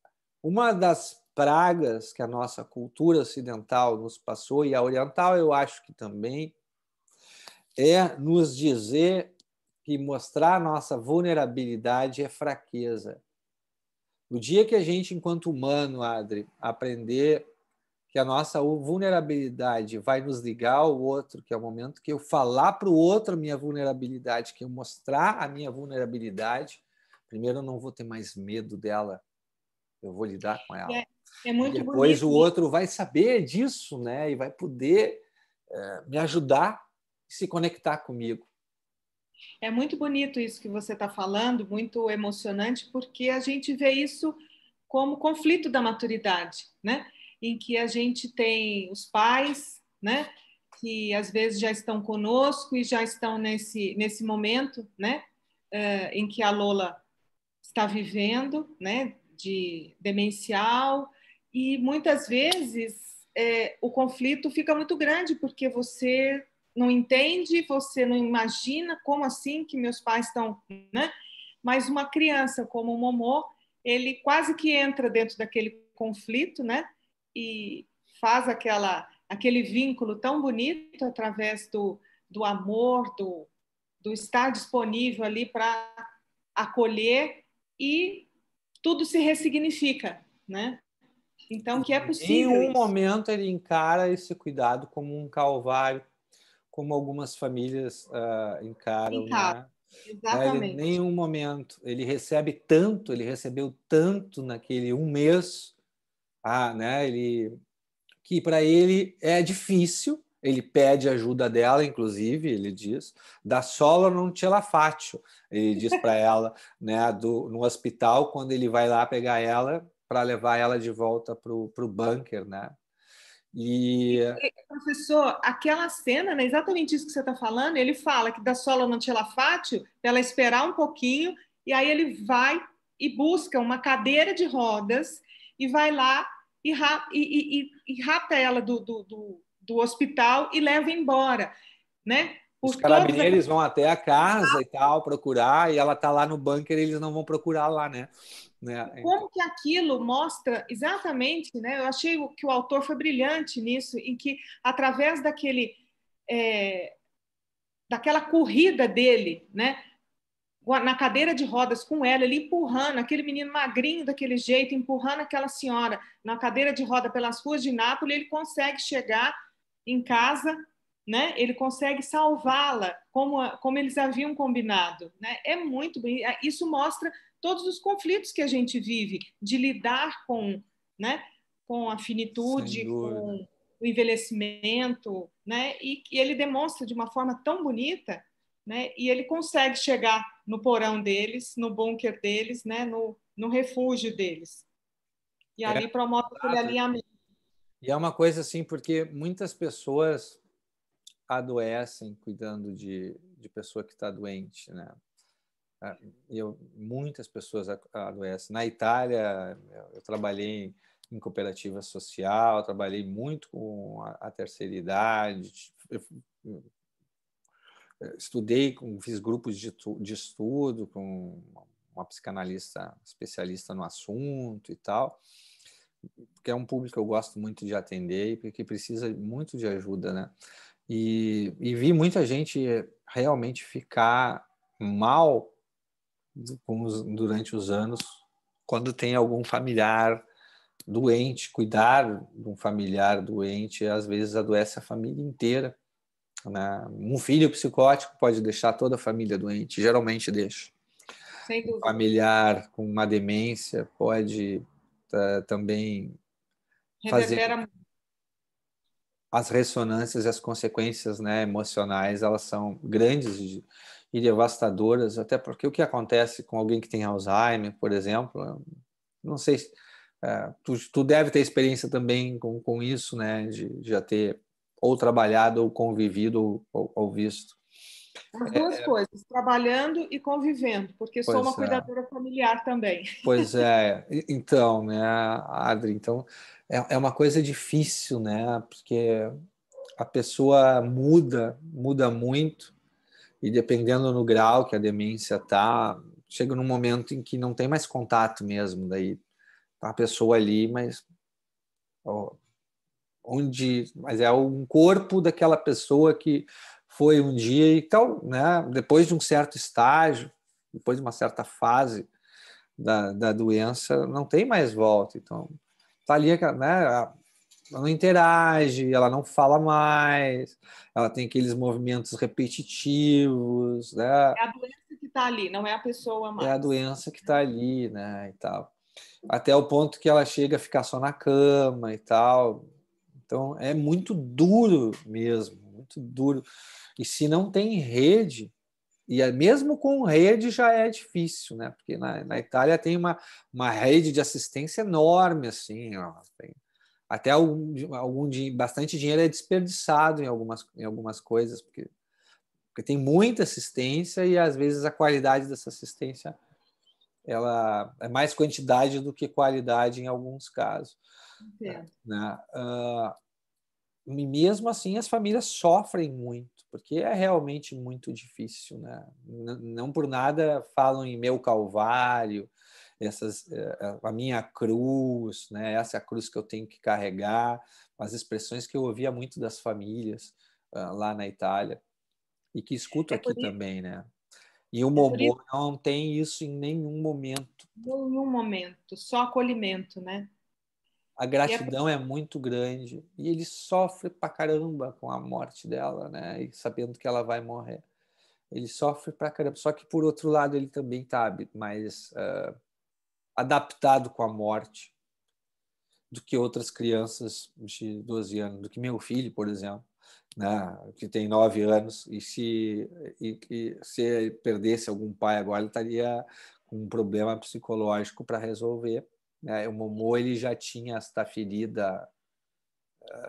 uma das pragas que a nossa cultura ocidental nos passou, e a oriental eu acho que também, é nos dizer que mostrar a nossa vulnerabilidade é fraqueza. O dia que a gente, enquanto humano, Adri, aprender que a nossa vulnerabilidade vai nos ligar ao outro, que é o momento que eu falar para o outro a minha vulnerabilidade, que eu mostrar a minha vulnerabilidade, primeiro eu não vou ter mais medo dela, eu vou lidar com ela. É muito depois bonito. O outro vai saber disso, né? E vai poder me ajudar e se conectar comigo. É muito bonito isso que você está falando, muito emocionante, porque a gente vê isso como conflito da maturidade, né? Em que a gente tem os pais, né? Que às vezes já estão conosco e já estão nesse momento, né? Em que a Lola está vivendo, né? De demencial, e muitas vezes o conflito fica muito grande porque você não entende, você não imagina como assim que meus pais estão, né? Mas uma criança como o Momô, ele quase que entra dentro daquele conflito, né? E faz aquele vínculo tão bonito através do amor, do estar disponível ali para acolher, e tudo se ressignifica, né? Então, que é Em possível nenhum isso. momento ele encara esse cuidado como um calvário, como algumas famílias encaram, né? Ele, em Exatamente. nenhum momento ele recebe tanto, ele recebeu tanto naquele um mês, né? Que para ele é difícil. Ele pede ajuda dela, inclusive, ele diz, da sola non ce la faccio, ele diz para ela, né, no hospital, quando ele vai lá pegar ela para levar ela de volta para o bunker, né? E professor, aquela cena, né, exatamente isso que você está falando, ele fala que da sola non ce la faccio, para ela esperar um pouquinho, e aí ele vai e busca uma cadeira de rodas e vai lá e rapta ela do hospital e leva embora, né? os Por todos aqueles... carabineiros vão até a casa e tal, procurar, e ela está lá no bunker e eles não vão procurar lá, né? Como que aquilo mostra exatamente, né? Eu achei que o autor foi brilhante nisso, em que através daquela corrida dele, né? Na cadeira de rodas com ela, ele empurrando aquele menino magrinho daquele jeito, empurrando aquela senhora na cadeira de roda pelas ruas de Nápoles, ele consegue chegar em casa, né? Ele consegue salvá-la como eles haviam combinado, né? É muito bem. Isso mostra todos os conflitos que a gente vive de lidar com, né? Com a Sem finitude, dúvida. com o envelhecimento, né? E ele demonstra de uma forma tão bonita, né? E ele consegue chegar no porão deles, no bunker deles, né? No refúgio deles. E É, ali promove aquele exato. alinhamento. E é uma coisa assim, porque muitas pessoas adoecem cuidando de pessoa que está doente, né? Muitas pessoas adoecem. Na Itália, eu trabalhei em cooperativa social, trabalhei muito com a terceira idade, estudei, fiz grupos de estudo com uma psicanalista especialista no assunto e tal, porque é um público que eu gosto muito de atender e porque precisa muito de ajuda, né? E vi muita gente realmente ficar mal durante os anos quando tem algum familiar doente, cuidar de um familiar doente, às vezes adoece a família inteira, né? Um filho psicótico pode deixar toda a família doente, geralmente deixa. Sem Um dúvida. familiar com uma demência pode também fazer Reverbera. as ressonâncias e as consequências, né, emocionais, elas são grandes e devastadoras, até porque o que acontece com alguém que tem Alzheimer, por exemplo, não sei, tu deve ter experiência também com isso, né, de já ter ou trabalhado ou convivido ou visto. As duas coisas, trabalhando e convivendo, porque sou uma Pois é. cuidadora familiar também. Pois é, então, né, Adri, então é uma coisa difícil, né, porque a pessoa muda muito, e dependendo no grau que a demência tá, chega num momento em que não tem mais contato mesmo, daí tá a pessoa ali, mas ó, mas é um corpo daquela pessoa que foi um dia e tal, né, depois de um certo estágio, depois de uma certa fase da doença, não tem mais volta. Então, tá ali, né? Ela não interage, ela não fala mais, ela tem aqueles movimentos repetitivos, né? É a doença que está ali, não é a pessoa É a mais. doença que está ali, né? E tal. Até o ponto que ela chega a ficar só na cama e tal. Então, é muito duro mesmo, muito duro. E se não tem rede, e mesmo com rede já é difícil, né? Porque na Itália tem uma rede de assistência enorme, assim, ó. Até bastante dinheiro é desperdiçado em algumas coisas, porque tem muita assistência e às vezes a qualidade dessa assistência ela é mais quantidade do que qualidade em alguns casos, Entendo. né? E mesmo assim as famílias sofrem muito, porque é realmente muito difícil, né? Não por nada falam em meu calvário, a minha cruz, né? Essa é a cruz que eu tenho que carregar, as expressões que eu ouvia muito das famílias lá na Itália e que escuto É por aqui isso, também, né? E o é por isso, Momô não tem isso em nenhum momento. em nenhum momento, só acolhimento, né? A E é gratidão é muito grande e ele sofre pra caramba com a morte dela, né? E sabendo que ela vai morrer. Ele sofre pra caramba. Só que, por outro lado, ele também está mais adaptado com a morte do que outras crianças de 12 anos, do que meu filho, por exemplo, né? Que tem 9 anos. Se perdesse algum pai agora, ele estaria com um problema psicológico para resolver. Né? O Momô ele já tinha esta ferida,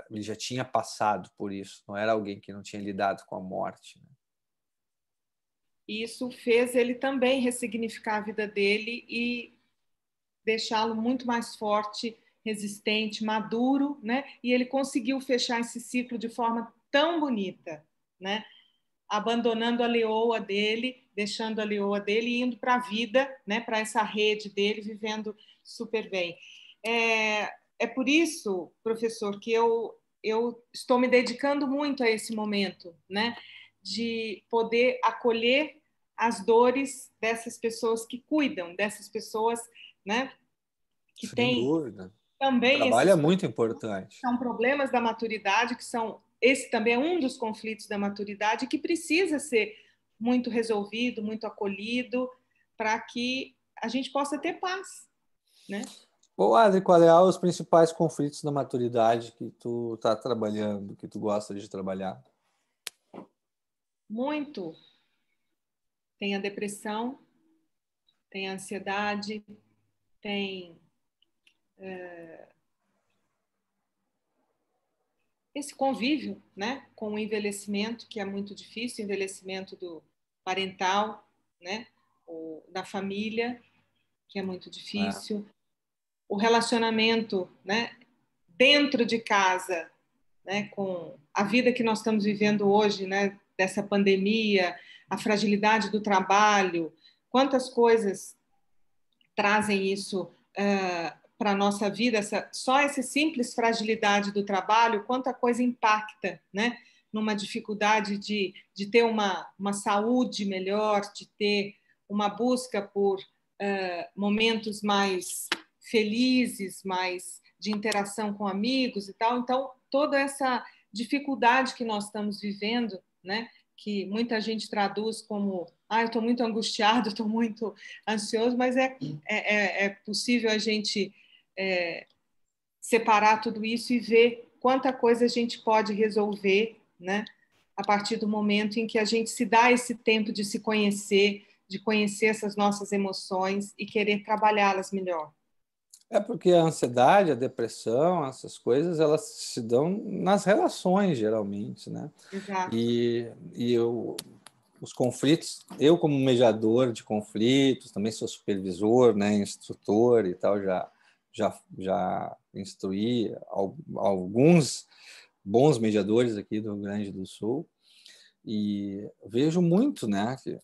ele já tinha passado por isso, não era alguém que não tinha lidado com a morte. Né? isso fez ele também ressignificar a vida dele e deixá-lo muito mais forte, resistente, maduro, né? E ele conseguiu fechar esse ciclo de forma tão bonita, né? Abandonando a leoa dele, deixando a leoa dele e indo para a vida, né? Para essa rede dele, vivendo super bem. É por isso, professor, que eu estou me dedicando muito a esse momento, né? De poder acolher as dores dessas pessoas que cuidam, dessas pessoas, né? Que Sem têm dúvida. O também trabalho é esses muito importante. são problemas da maturidade, que são esse também é um dos conflitos da maturidade que precisa ser muito resolvido, muito acolhido, para que a gente possa ter paz, né? Ô, Adri, qual é os principais conflitos da maturidade que tu está trabalhando, que tu gosta de trabalhar? Muito. Tem a depressão, tem a ansiedade, tem esse convívio, né, com o envelhecimento, que é muito difícil, o envelhecimento do parental, né, o da família, que é muito Né? difícil, o relacionamento, né, dentro de casa, né, com a vida que nós estamos vivendo hoje, né, dessa pandemia, a fragilidade do trabalho, quantas coisas trazem isso para a nossa vida, só essa simples fragilidade do trabalho, quanta coisa impacta, né, numa dificuldade de ter uma saúde melhor, de ter uma busca por momentos mais felizes, mais de interação com amigos e tal. Então, toda essa dificuldade que nós estamos vivendo, né, que muita gente traduz como eu estou muito angustiado, estou muito ansioso, mas é possível a gente separar tudo isso e ver quanta coisa a gente pode resolver, né, a partir do momento em que a gente se dá esse tempo de conhecer essas nossas emoções e querer trabalhá-las melhor. É porque a ansiedade, a depressão, essas coisas, elas se dão nas relações, geralmente, né? Exato. E eu os conflitos, eu como mediador de conflitos, também sou supervisor, né, instrutor e tal, já instruí alguns bons mediadores aqui do Rio Grande do Sul, e vejo muito, né, que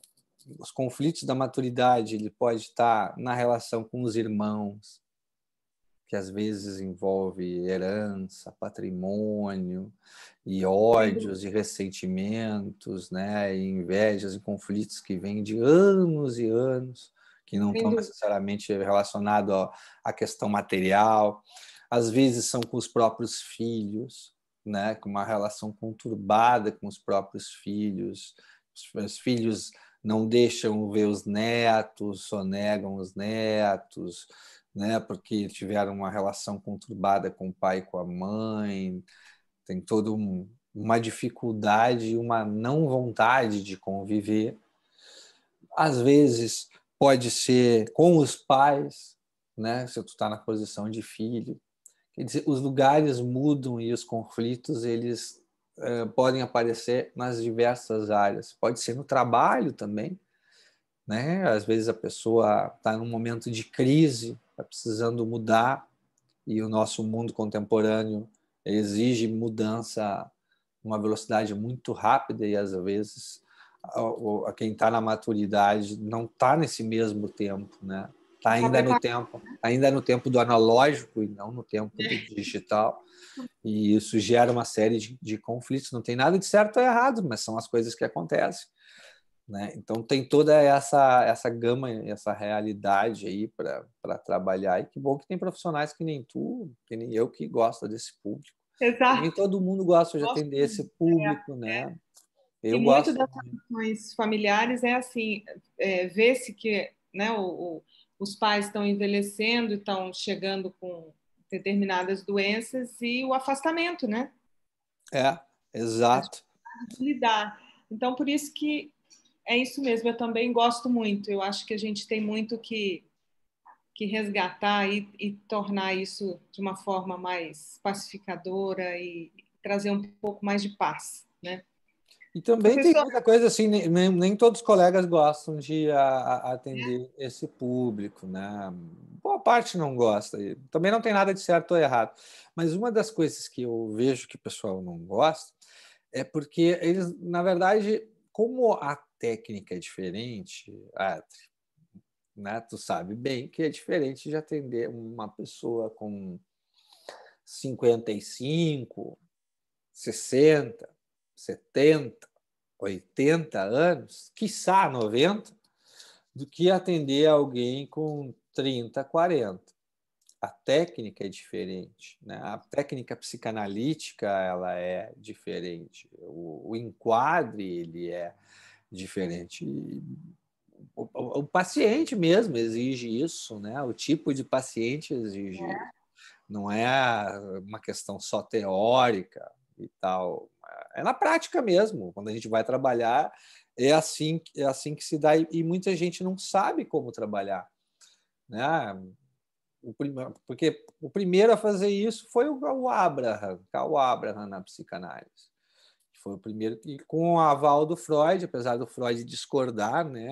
os conflitos da maturidade, ele pode estar na relação com os irmãos, que às vezes envolve herança, patrimônio, e ódios, e ressentimentos, né, e invejas e conflitos que vêm de anos e anos, que não estão necessariamente relacionados à questão material. Às vezes são com os próprios filhos, né, com uma relação conturbada com os próprios filhos. Os filhos não deixam ver os netos, sonegam os netos, né, porque tiveram uma relação conturbada com o pai e com a mãe. Tem toda uma dificuldade e uma não vontade de conviver. Às vezes pode ser com os pais, né, se tu está na posição de filho. Quer dizer, os lugares mudam e os conflitos eles podem aparecer nas diversas áreas. Pode ser no trabalho também, né? Às vezes a pessoa está num momento de crise, está precisando mudar, e o nosso mundo contemporâneo exige mudança uma velocidade muito rápida, e às vezes a quem está na maturidade não está nesse mesmo tempo, né? Está ainda no tempo do analógico e não no tempo do digital, e isso gera uma série de conflitos. Não tem nada de certo ou errado, mas são as coisas que acontecem, né? Então tem toda essa gama, essa realidade aí para trabalhar, e que bom que tem profissionais que nem tu, que nem eu, que gosta desse público. Nem Exato. todo mundo gosta de atender esse público, né? E Eu muito gosto. das relações familiares é assim, vê-se que, né, os pais estão envelhecendo, estão chegando com determinadas doenças e o afastamento, né? Exato. De lidar. Então, por isso que é isso mesmo, eu também gosto muito. Eu acho que a gente tem muito que resgatar e tornar isso de uma forma mais pacificadora e trazer um pouco mais de paz, né? E também tem Professor, muita coisa assim, nem todos os colegas gostam de atender esse público, né? Boa parte não gosta. E também não tem nada de certo ou errado. Mas uma das coisas que eu vejo que o pessoal não gosta é porque eles, na verdade, como a técnica é diferente, né? Tu sabe bem que é diferente de atender uma pessoa com 55, 60, 70, 80 anos, quiçá 90, do que atender alguém com 30, 40. A técnica é diferente, né? A técnica psicanalítica ela é diferente, o enquadre ele é diferente. O paciente mesmo exige isso, né? O tipo de paciente exige isso. Não é uma questão só teórica e tal. É na prática mesmo. Quando a gente vai trabalhar, é assim que se dá. E muita gente não sabe como trabalhar, né? Porque o primeiro a fazer isso foi o Abraham, Karl Abraham na psicanálise. Foi o primeiro, e com o aval do Freud, apesar do Freud discordar, né?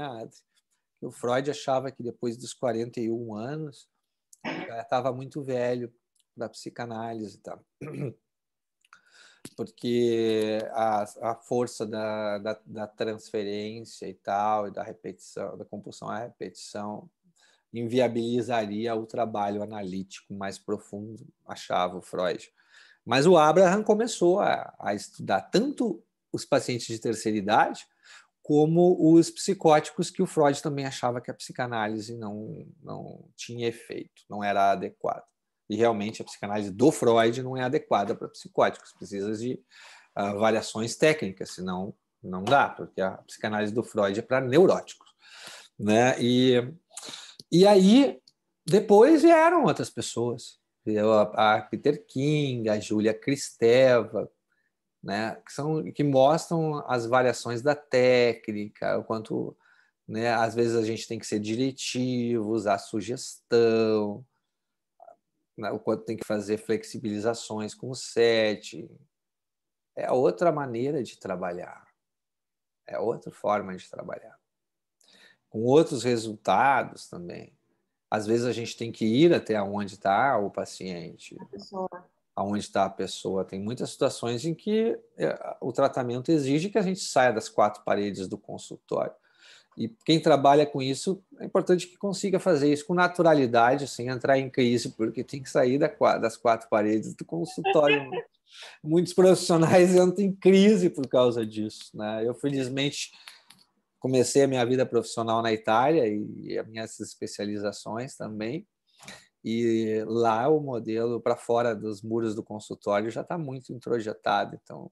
O Freud achava que depois dos 41 anos já estava muito velho da psicanálise, tá? Porque a força da transferência e tal, e da repetição, da compulsão à repetição, inviabilizaria o trabalho analítico mais profundo, achava o Freud. Mas o Abraham começou a estudar tanto os pacientes de terceira idade como os psicóticos, que o Freud também achava que a psicanálise não tinha efeito, não era adequada. E realmente a psicanálise do Freud não é adequada para psicóticos, precisa de variações técnicas, senão não dá, porque a psicanálise do Freud é para neuróticos, né? E aí, depois vieram outras pessoas, a Peter King, a Júlia Kristeva, né, que mostram as variações da técnica, o quanto, né, às vezes a gente tem que ser diretivo, usar sugestão, né, o quanto tem que fazer flexibilizações com o set. É outra maneira de trabalhar. É outra forma de trabalhar. Com outros resultados também. Às vezes a gente tem que ir até onde está o paciente, aonde está a pessoa. Tem muitas situações em que o tratamento exige que a gente saia das quatro paredes do consultório. E quem trabalha com isso, é importante que consiga fazer isso com naturalidade, sem entrar em crise, porque tem que sair das quatro paredes do consultório. Muitos profissionais entram em crise por causa disso, né? Eu, felizmente, comecei a minha vida profissional na Itália e as minhas especializações também. E lá o modelo para fora dos muros do consultório já está muito introjetado. Então,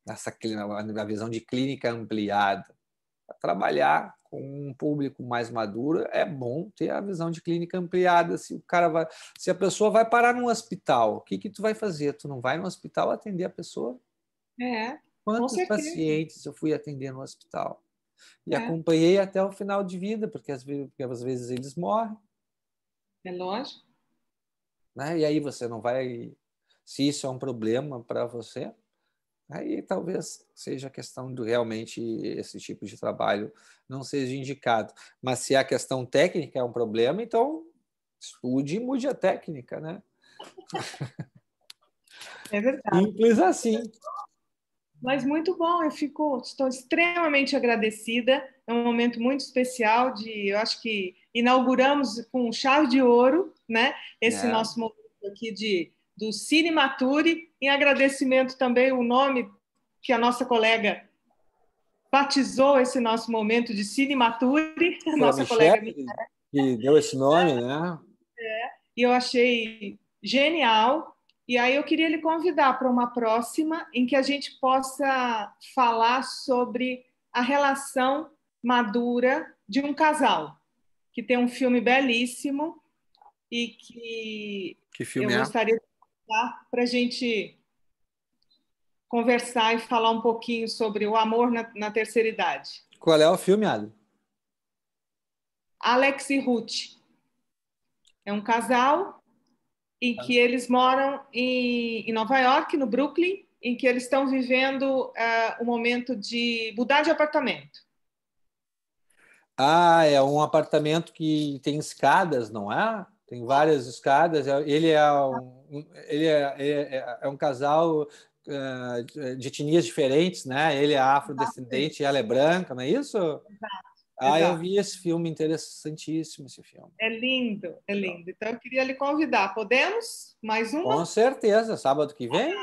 a visão de clínica ampliada, para trabalhar com um público mais maduro, é bom ter a visão de clínica ampliada. Se a pessoa vai parar num hospital, o que tu vai fazer? Tu não vai no hospital atender a pessoa? Com Quantos certeza. pacientes eu fui atender no hospital? E acompanhei até o final de vida, porque às vezes eles morrem. É lógico. Né? E aí você não vai... Se isso é um problema para você, aí talvez seja questão de realmente esse tipo de trabalho não seja indicado. Mas se a questão técnica é um problema, então estude e mude a técnica, né? É verdade. Simples assim. Mas muito bom, estou extremamente agradecida. É um momento muito especial eu acho que inauguramos com chave de ouro, né? Esse nosso momento aqui do Cine Mature, em agradecimento também o nome que a nossa colega batizou esse nosso momento de Cine Mature, a nossa colega que deu esse nome, né? E eu achei genial. E aí eu queria lhe convidar para uma próxima em que a gente possa falar sobre a relação madura de um casal, que tem um filme belíssimo e que filme eu gostaria de convidar para a gente conversar e falar um pouquinho sobre o amor na terceira idade. Qual é o filme, Adri? Alex e Ruth. É um casal em que eles moram em Nova York, no Brooklyn, em que eles estão vivendo o momento de mudar de apartamento. É um apartamento que tem escadas, não é? Tem várias escadas. Ele é um casal de etnias diferentes, né? Ele é afrodescendente e ela é branca, não é isso? Eu vi esse filme, interessantíssimo esse filme. É lindo, é lindo. Então eu queria lhe convidar. Podemos? Mais uma? Com certeza, sábado que vem?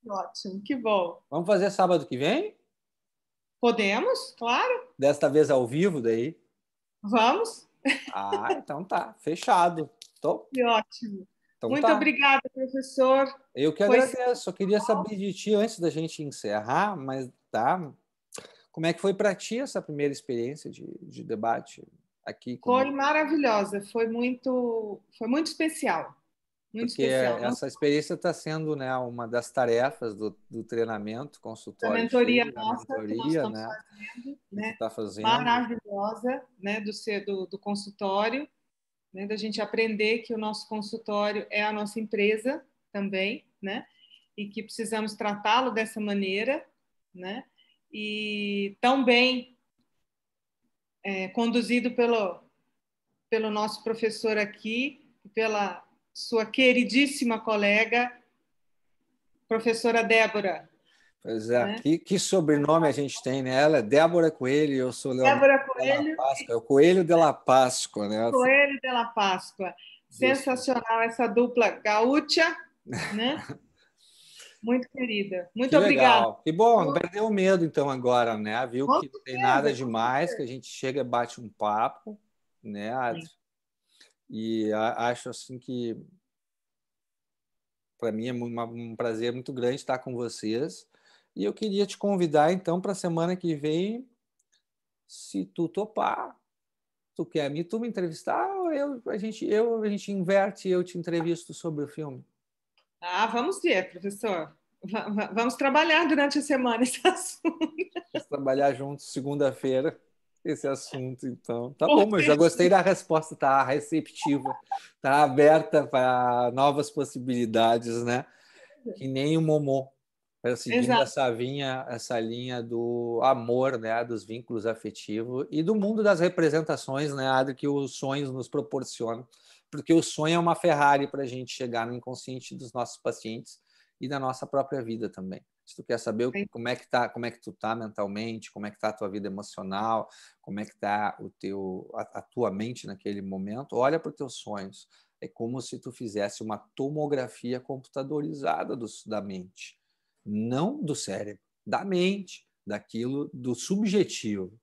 Ótimo, que bom. Vamos fazer sábado que vem? Podemos, claro. Desta vez ao vivo, daí? Vamos. Então tá, fechado. Que ótimo. Então, muito obrigada, professor. Eu que agradeço. Só queria saber de ti antes da gente encerrar, mas tá. Como é que foi para ti essa primeira experiência de debate aqui? Foi maravilhosa, foi muito especial. Muito Porque especial. Essa experiência está sendo, né, uma das tarefas do treinamento consultório. A mentoria cheio, nossa, mentoria, que nós estamos né, fazendo, né? Tá fazendo. Maravilhosa, né, do consultório, né, da gente aprender que o nosso consultório é a nossa empresa também, né, e que precisamos tratá-lo dessa maneira, né, e tão bem conduzido pelo nosso professor aqui, pela sua queridíssima colega, professora Débora. Pois é, né? que sobrenome a gente tem, né? Ela é Débora Coelho e eu sou Leonardo Débora Coelho. É o Coelho de la Páscoa, né? Coelho de la Páscoa. Sensacional essa dupla gaúcha, né? Muito querida. Muito obrigada. Que bom, perdeu o medo então agora, né? Viu que não tem nada demais, que a gente chega e bate um papo, né, Adri? E acho assim que para mim é um prazer muito grande estar com vocês. E eu queria te convidar então para a semana que vem, se tu topar. Tu quer tu me entrevistar ou a gente inverte e eu te entrevisto sobre o filme? Vamos ver, professor. Vamos trabalhar durante a semana esse assunto. Vamos trabalhar juntos segunda-feira esse assunto, então. Tá bom, mas já gostei da resposta, tá receptiva, tá aberta para novas possibilidades, né? Que nem o Momô. seguindo Exato. essa linha do amor, né, dos vínculos afetivos e do mundo das representações, né, Adri, que os sonhos nos proporcionam, porque o sonho é uma Ferrari para a gente chegar no inconsciente dos nossos pacientes e da nossa própria vida também. Se tu quer saber como é que tu tá mentalmente, como é que tá a tua vida emocional, como é que tá a tua mente naquele momento, olha para os teus sonhos. É como se tu fizesse uma tomografia computadorizada da mente, não do cérebro, da mente, daquilo do subjetivo,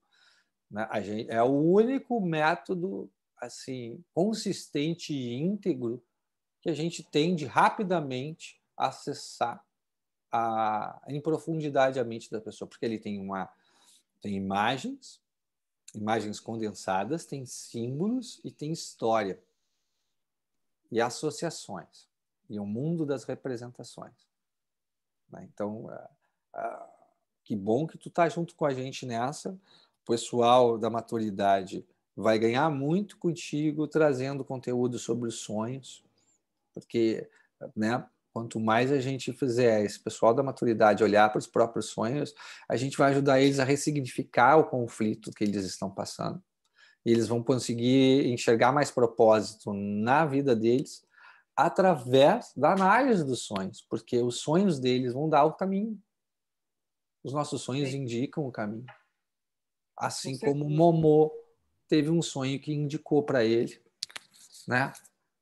né? É o único método assim consistente e íntegro que a gente tem de rapidamente acessar em profundidade a mente da pessoa, porque ele tem imagens condensadas, tem símbolos e tem história e associações e o mundo das representações, né? Então, que bom que tu tá junto com a gente nessa. O pessoal da maturidade vai ganhar muito contigo trazendo conteúdo sobre os sonhos, porque, né, quanto mais a gente fizer esse pessoal da maturidade olhar para os próprios sonhos, a gente vai ajudar eles a ressignificar o conflito que eles estão passando. E eles vão conseguir enxergar mais propósito na vida deles através da análise dos sonhos, porque os sonhos deles vão dar o caminho. Os nossos sonhos indicam o caminho. Assim como o Momô teve um sonho que indicou para ele, né,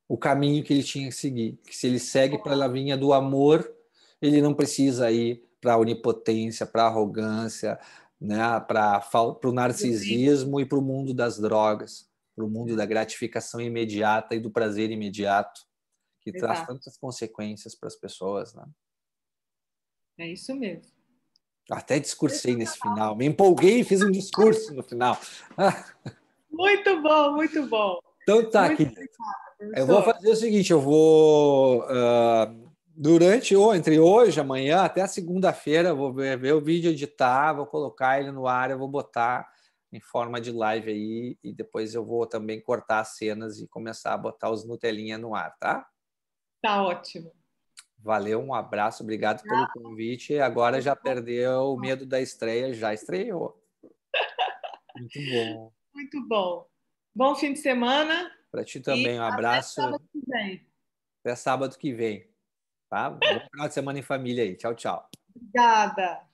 o caminho que ele tinha que seguir. Que se ele segue para a linha do amor, ele não precisa ir para a onipotência, para a arrogância, né, para o narcisismo e para o mundo das drogas, para o mundo da gratificação imediata e do prazer imediato, que traz tantas consequências para as pessoas, né? É isso mesmo. Até discursei nesse final, me empolguei e fiz um discurso no final. Muito bom, muito bom. Então tá, Muito querido. obrigada, Eu vou fazer o seguinte, eu vou durante ou entre hoje, amanhã, até a segunda-feira, vou ver o vídeo, editar, vou colocar ele no ar, eu vou botar em forma de live aí e depois eu vou também cortar as cenas e começar a botar os Nutelinha no ar, tá? Tá ótimo. Valeu, um abraço, obrigado pelo convite. Agora já perdeu o medo da estreia, já estreou. Muito bom. Muito bom. Bom fim de semana. Para ti E também, um até abraço. sábado que vem. Até sábado que vem, tá? Bom final de semana em família aí. Tchau, tchau. Obrigada.